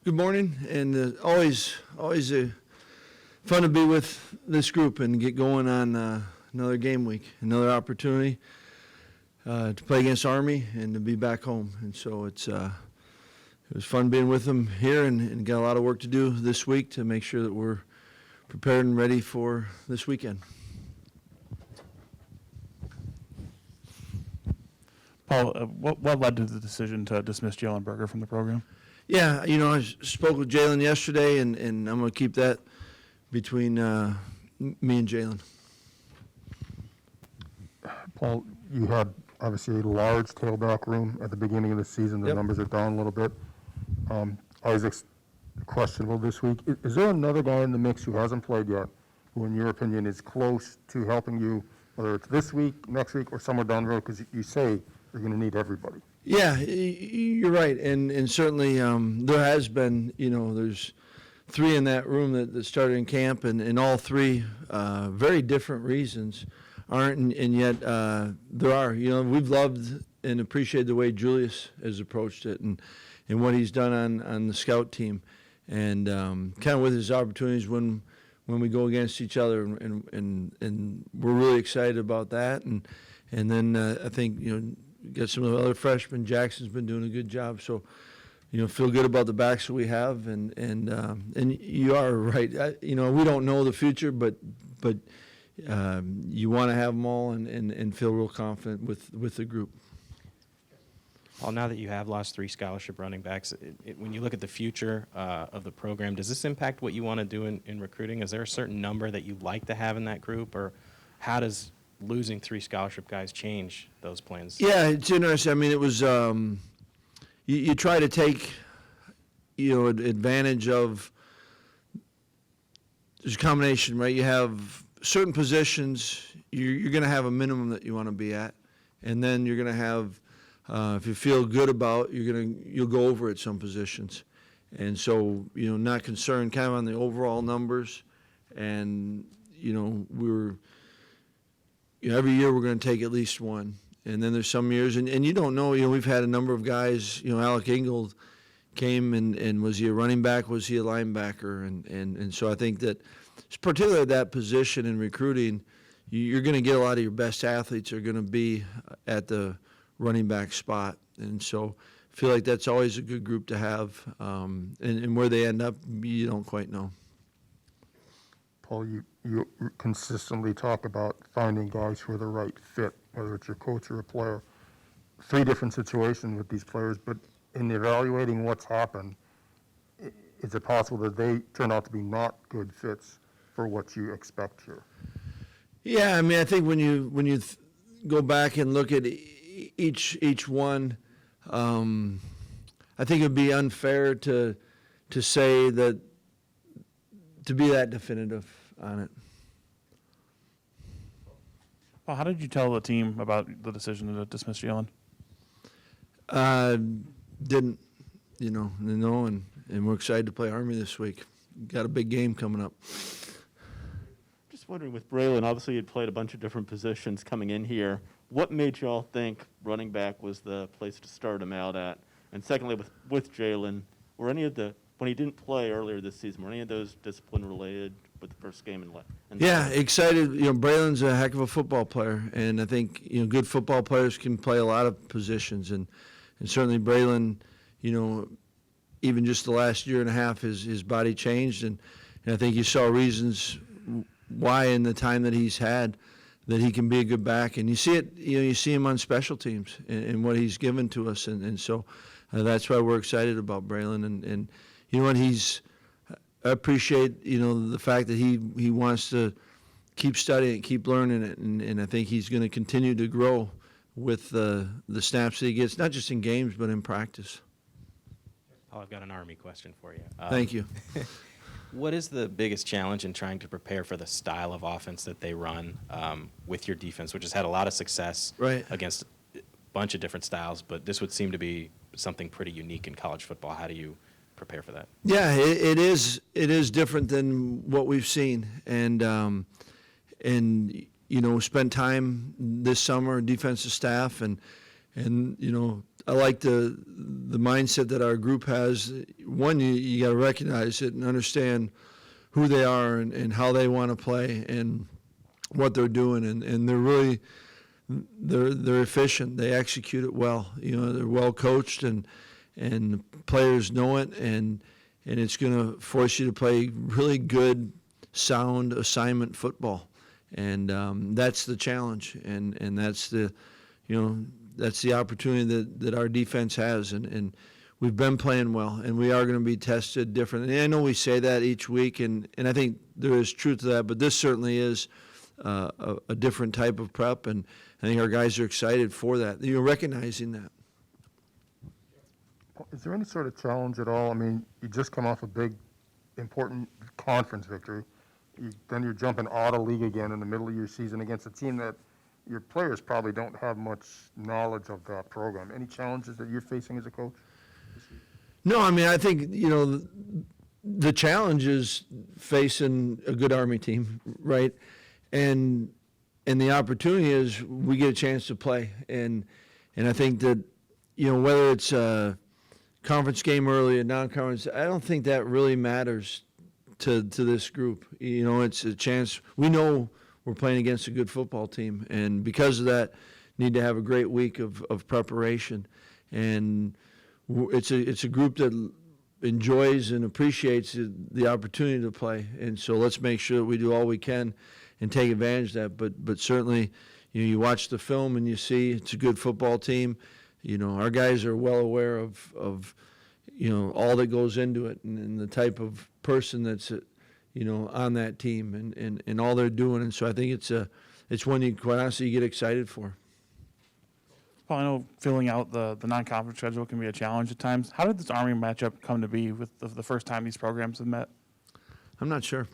Good morning, and always fun to be with this group and get going on another game week, another opportunity to play against Army and to be back home. And so it was fun being with them here, and got a lot of work to do this week to make sure that we're prepared and ready for this weekend. Paul, what led to the decision to dismiss Jalen Berger from the program? Yeah, I spoke with Jalen yesterday, and I'm going to keep that between me and Jalen. Paul, you had obviously a large tailback room at the beginning of the season. The numbers are down a little bit. Isaac's questionable this week. Is there another guy in the mix who hasn't played yet, who, in your opinion, is close to helping you, whether it's this week, next week, or somewhere down the road? Because you say you're going to need everybody. Yeah, you're right, and certainly there has been, there's three in that room that started in camp, and all three very different reasons aren't, and yet there are. We've loved and appreciated the way Julius has approached it and what he's done on the scout team, and kind of with his opportunities when we go against each other, and we're really excited about that, and then I think got some of the other freshmen. Jackson's been doing a good job, so feel good about the backs that we have, and you are right. We don't know the future, but you want to have them all and feel real confident with the group. Well, now that you have lost 3 scholarship running backs, when you look at the future of the program, does this impact what you want to do in recruiting? Is there a certain number that you'd like to have in that group, or how does losing 3 scholarship guys change those plans? Yeah, it's interesting. I mean, it was you try to take advantage of. There's a combination, right? You have certain positions you're going to have a minimum that you want to be at, and then you're going to have if you feel good about you'll go over at some positions, and so not concerned kind of on the overall numbers, and we're. Every year we're going to take at least one, and then there's some years, and you don't know. We've had a number of guys. Alec Ingold came and was he a running back? Was he a linebacker? And so I think that, particularly at that position in recruiting, you're going to get a lot of your best athletes are going to be at the running back spot, and so I feel like that's always a good group to have. And where they end up, you don't quite know. Paul, you consistently talk about finding guys who are the right fit, whether it's your coach or a player. 3 different situations with these players, but in evaluating what's happened, is it possible that they turn out to be not good fits for what you expect here? Yeah, I mean, I think when you go back and look at each one, I think it'd be unfair to say that. To be that definitive on it. Well, how did you tell the team about the decision to dismiss Jalen? Didn't, and we're excited to play Army this week. Got a big game coming up. Just wondering, with Braylon, obviously you'd played a bunch of different positions coming in here. What made y'all think running back was the place to start him out at? And secondly, with Jalen, were any of when he didn't play earlier this season, were any of those discipline-related with the first game and Yeah, excited. Braylon's a heck of a football player, and I think good football players can play a lot of positions, and certainly Braylon, even just the last year and a half, his body changed, and I think you saw reasons why in the time that he's had that he can be a good back, and you see it. You see him on special teams and what he's given to us, and so that's why we're excited about Braylon, and you know what, I appreciate, the fact that he wants to keep studying, keep learning it, and I think he's going to continue to grow with the snaps that he gets, not just in games, but in practice. Paul, I've got an Army question for you. Thank you. What is the biggest challenge in trying to prepare for the style of offense that they run with your defense, which has had a lot of success against a bunch of different styles, but this would seem to be something pretty unique in college football. How do you prepare for that? Yeah, it is different than what we've seen, and spent time this summer, defensive staff, and I like the mindset that our group has. One, you got to recognize it and understand who they are and how they want to play and what they're doing, and they're really they're efficient. They execute it well. You know, they're well coached, and players know it, and it's going to force you to play really good, sound assignment football, and that's the challenge, and that's the, you know, that's the opportunity that our defense has, and we've been playing well, and we are going to be tested differently. And I know we say that each week, and I think there is truth to that, but this certainly is a different type of prep, and I think our guys are excited for that. You're recognizing that. Is there any sort of challenge at all? I mean, you just come off a big, important conference victory. Then you're jumping out of league again in the middle of your season against a team that your players probably don't have much knowledge of that program. Any challenges that you're facing as a coach? No, I mean, I think, you know, the challenge is facing a good Army team, right? And the opportunity is we get a chance to play. And I think that, you know, whether it's a conference game early, a non-conference, I don't think that really matters to this group. You know, it's a chance. We know we're playing against a good football team, and because of that, need to have a great week of preparation. And it's a group that enjoys and appreciates the opportunity to play, and so let's make sure that we do all we can and take advantage of that. But certainly, you know, you watch the film and you see it's a good football team. You know, our guys are well aware of you know, all that goes into it, and the type of person that's you know, on that team, and all they're doing. And so I think it's one you, quite honestly, you get excited for. Paul, I know filling out the non-conference schedule can be a challenge at times. How did this Army matchup come to be with the first time these programs have met? I'm not sure.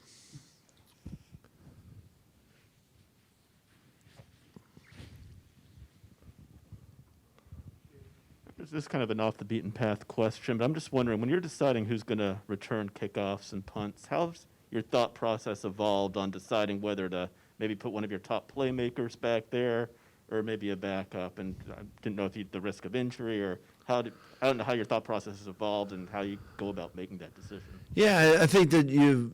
This is kind of an off-the-beaten-path question, but I'm just wondering, when you're deciding who's going to return kickoffs and punts, how's your thought process evolved on deciding whether to maybe put one of your top playmakers back there or maybe a backup? And I didn't know if you the risk of injury, or I don't know how your thought process has evolved and how you go about making that decision. Yeah, I think that you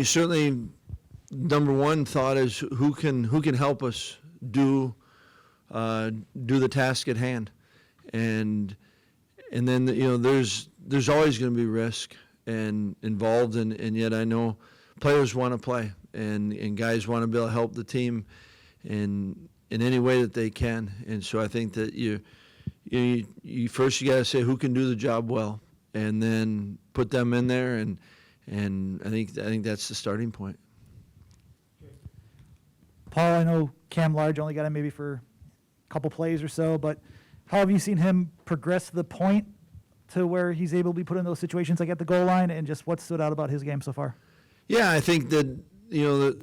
certainly, number one thought is who can help us do the task at hand, and then, you know, there's always going to be risk and involved, and yet I know players want to play, and guys want to be able to help the team in any way that they can. And so I think that you first, you got to say who can do the job well, and then put them in there, and I think that's the starting point. Paul, I know Cam Large only got him maybe for a couple plays or so, but how have you seen him progress to the point to where he's able to be put in those situations like at the goal line, and just what stood out about his game so far? Yeah, I think that, you know,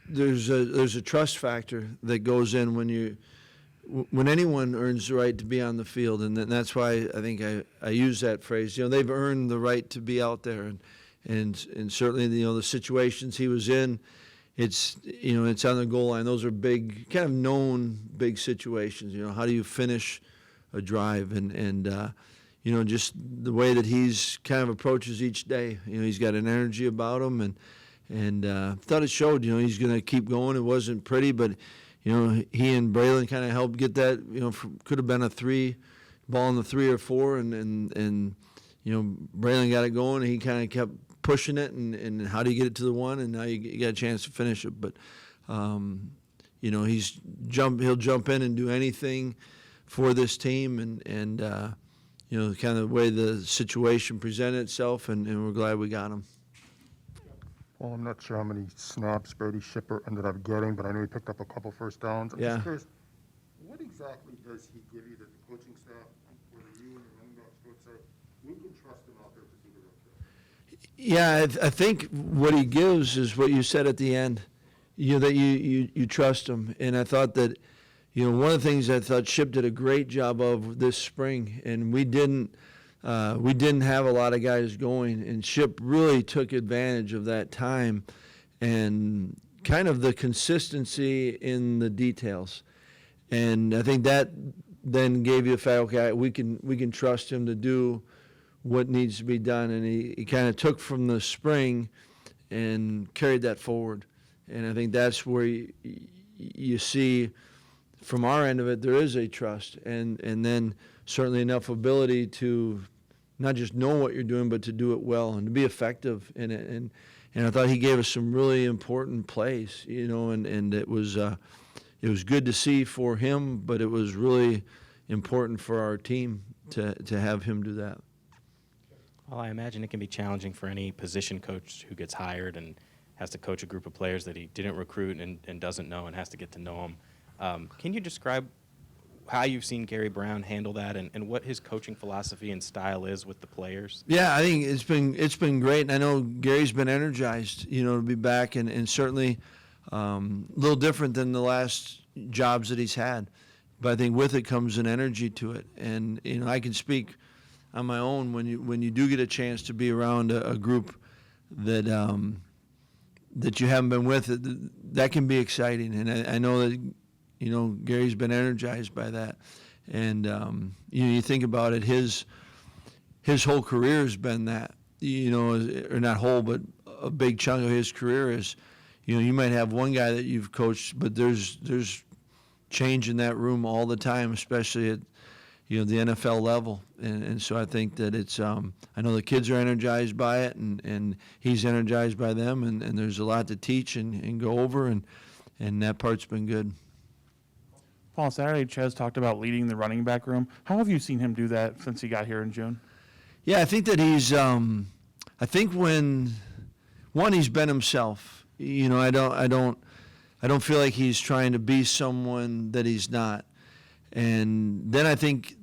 there's a trust factor that goes in when anyone earns the right to be on the field, and that's why I think I use that phrase. You know, they've earned the right to be out there, and certainly, you know, the situations he was in, it's, you know, it's on the goal line. Those are big, kind of known big situations. You know, how do you finish a drive, and you know, just the way that he's kind of approaches each day. You know, he's got an energy about him, and thought it showed. You know, he's going to keep going. It wasn't pretty, but, you know, he and Braylon kind of helped get that. You know, could have been a ball in the 3 or 4, and you know, Braylon got it going, and he kind of kept pushing it, and how do you get it to the 1, and now you got a chance to finish it. But you know, he'll jump in and do anything for this team, and you know, kind of the way the situation presented itself, and we're glad we got him. Well, I'm not sure how many snaps Brady Shipper ended up getting, but I know he picked up a couple first downs. I'm Yeah. just curious, what exactly does he give you that the coaching staff, whether you and the running backs coach say, we can trust him out there to do the right thing? Yeah, I think what he gives is what you said at the end. You know, that you trust him, and I thought that, you know, one of the things I thought Ship did a great job of this spring, and we didn't have a lot of guys going, and Ship really took advantage of that time and kind of the consistency in the details. And I think that then gave you the fact, okay, we can trust him to do what needs to be done. And he kind of took from the spring and carried that forward. And I think that's where you see from our end of it, there is a trust, and then certainly enough ability to not just know what you're doing, but to do it well and to be effective in it. And I thought he gave us some really important plays, and it was good to see for him, but it was really important for our team to have him do that. Well, I imagine it can be challenging for any position coach who gets hired and has to coach a group of players that he didn't recruit and doesn't know and has to get to know them. Can you describe how you've seen Gary Brown handle that and what his coaching philosophy and style is with the players? Yeah, I think it's been great, and I know Gary's been energized, to be back, and certainly a little different than the last jobs that he's had. But I think with it comes an energy to it, and I can speak on my own when you do get a chance to be around a group that that you haven't been with, that can be exciting, and I know that Gary's been energized by that, and you think about it, his whole career has been that, or not whole, but a big chunk of his career is, you might have one guy that you've coached, but there's change in that room all the time, especially at the NFL level, and so I think that it's I know the kids are energized by it, and he's energized by them, and there's a lot to teach and go over, and that part's been good. Paul, Saturday, Ches talked about leading the running back room. How have you seen him do that since he got here in June? Yeah, I think that he's I think he's been himself. I don't feel like he's trying to be someone that he's not. And then I think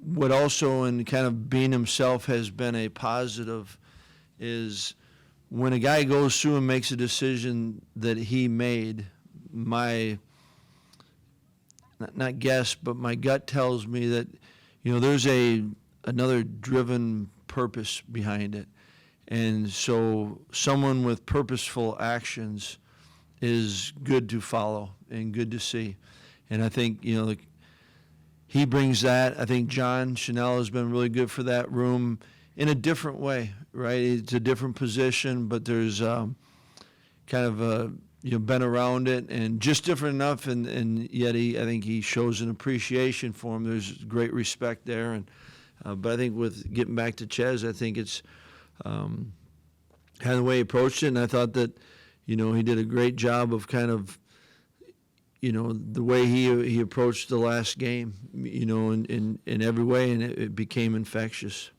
what also in kind of being himself has been a positive is when a guy goes through and makes a decision that he made, my not guess, but my gut tells me that there's another driven purpose behind it. And so someone with purposeful actions is good to follow and good to see. And I think he brings that. I think John Chanel has been really good for that room in a different way, right? It's a different position, but there's kind of been around it and just different enough, and yet I think he shows an appreciation for him. There's great respect there, and but I think with getting back to Ches, I think it's kind of the way he approached it, and I thought that he did a great job of kind of the way he approached the last game, in every way, and it became infectious.